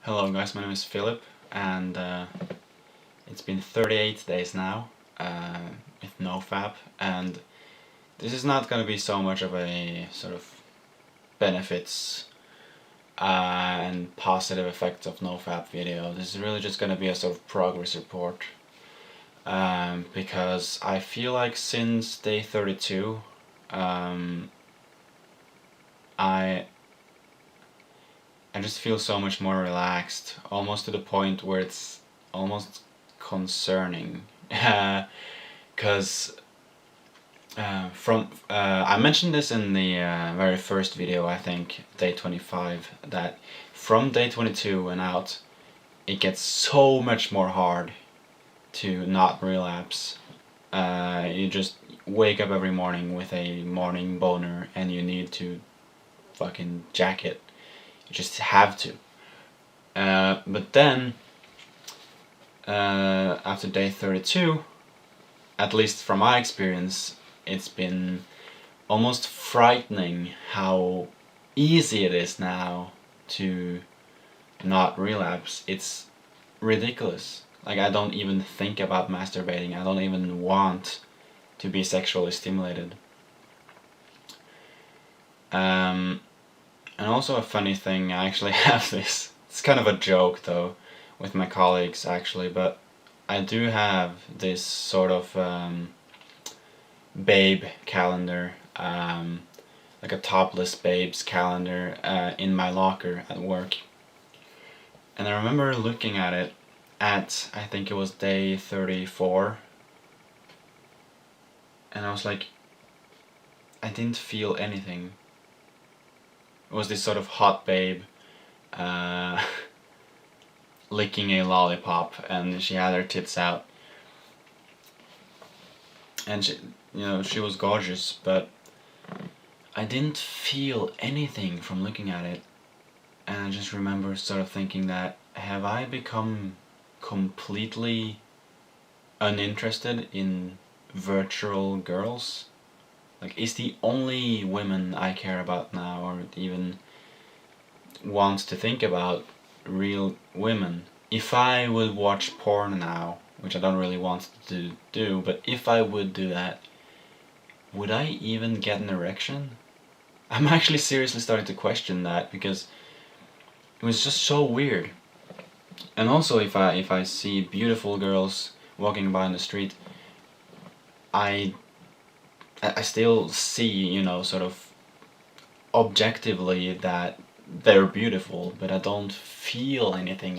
Hello guys, my name is Philip, and it's been 38 days now with NoFap, and this is not going to be so much of a sort of benefits and positive effects of NoFap video. This is really just going to be a sort of progress report, because I feel like since day 32 I just feel so much more relaxed, almost to the point where it's almost concerning. Because I mentioned this in the very first video, I think, day 25, that from day 22 and out, it gets so much more hard to not relapse. You just wake up every morning with a morning boner and you need to fucking jack it. You just have to. But then, after day 32, at least from my experience, it's been almost frightening how easy it is now to not relapse. It's ridiculous. Like, I don't even think about masturbating. I don't even want to be sexually stimulated. And also a funny thing, I actually have this. It's kind of a joke though, with my colleagues actually, but I do have this sort of babe calendar, like a topless babes calendar in my locker at work. And I remember looking at it at, I think it was day 34, and I was like, I didn't feel anything. It was this sort of hot babe licking a lollipop, and she had her tits out, and she was gorgeous, but I didn't feel anything from looking at it. And I just remember sort of thinking that, have I become completely uninterested in virtual girls? Like, is the only women I care about now, or even want to think about, real women? If I would watch porn now, which I don't really want to do, but if I would do that, would I even get an erection? I'm actually seriously starting to question that, because it was just so weird. And also, if I see beautiful girls walking by in the street, I still see, sort of objectively that they're beautiful, but I don't feel anything.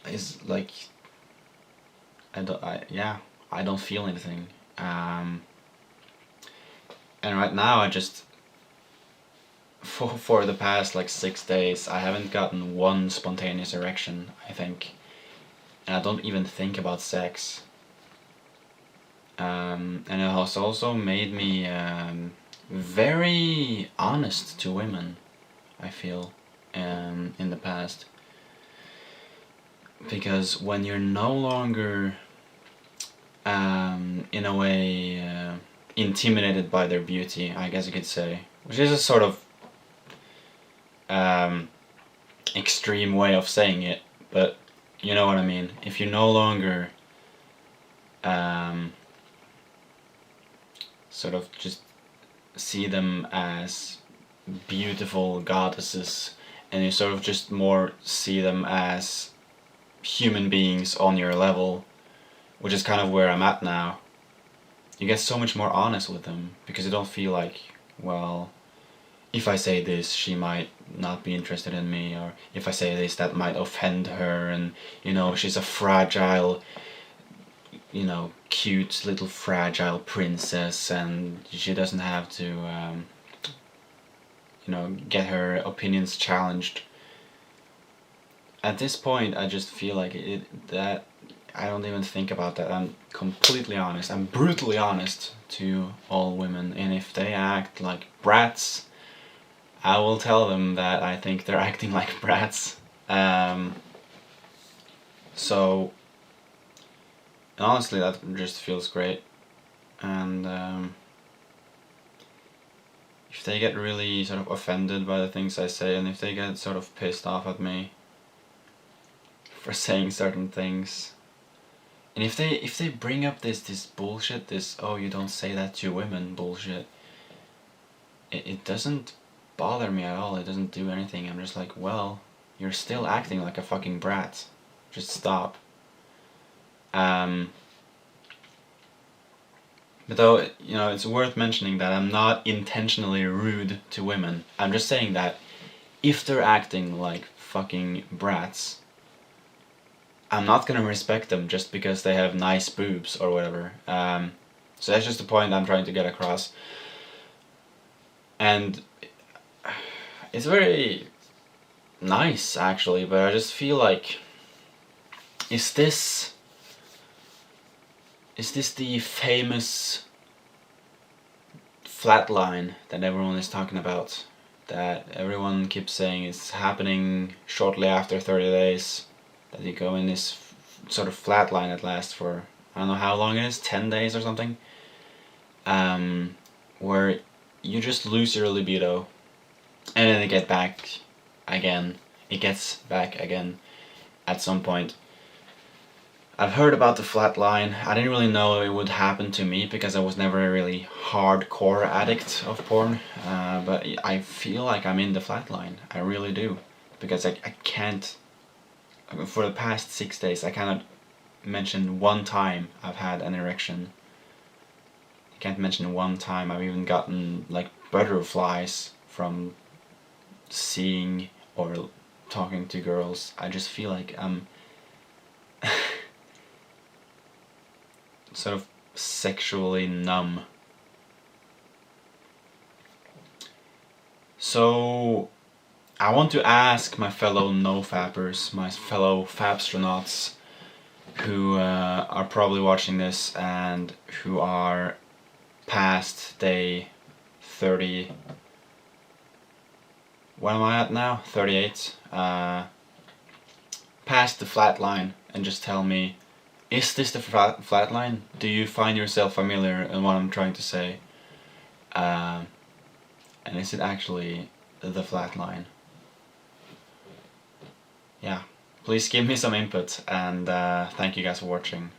It's like, I don't feel anything. And right now I just, for the past like 6 days, I haven't gotten one spontaneous erection, I think. And I don't even think about sex. And it has also made me very honest to women, I feel, in the past. Because when you're no longer, in a way, intimidated by their beauty, I guess you could say, which is a sort of extreme way of saying it, but you know what I mean. If you no longer sort of just see them as beautiful goddesses, and you sort of just more see them as human beings on your level, which is kind of where I'm at now, you get so much more honest with them, because you don't feel like, well, if I say this, she might not be interested in me, or if I say this, that might offend her, and she's a fragile, cute little fragile princess, and she doesn't have to get her opinions challenged. At this point, I just feel like that I don't even think about that. I'm completely honest. I'm brutally honest to all women, and if they act like brats, I will tell them that I think they're acting like brats. So honestly, that just feels great, and if they get really sort of offended by the things I say, and if they get sort of pissed off at me for saying certain things, and if they bring up this bullshit, this "oh, you don't say that to women" bullshit, it doesn't bother me at all. It doesn't do anything. I'm just like, well, you're still acting like a fucking brat. Just stop. But though, you know, it's worth mentioning that I'm not intentionally rude to women. I'm just saying that if they're acting like fucking brats, I'm not gonna respect them just because they have nice boobs or whatever. So that's just the point I'm trying to get across. And it's very nice, actually, but I just feel like, is this the famous flatline that everyone is talking about? That everyone keeps saying is happening shortly after 30 days, that you go in this sort of flatline that lasts for, I don't know how long it is, 10 days or something, where you just lose your libido and then it gets back again at some point. I've heard about the flatline. I didn't really know it would happen to me because I was never a really hardcore addict of porn, but I feel like I'm in the flatline. I really do, because I can't, for the past 6 days, I cannot mention one time I've had an erection. I can't mention one time I've even gotten like butterflies from seeing or talking to girls. I just feel like I'm sort of sexually numb. So I want to ask my fellow NoFappers, my fellow Fapstronauts, who are probably watching this and who are past day 30. What am I at now? 38. Past the flatline, and just tell me, is this the flatline? Do you find yourself familiar in what I'm trying to say? And is it actually the flatline? Yeah, please give me some input, and thank you guys for watching.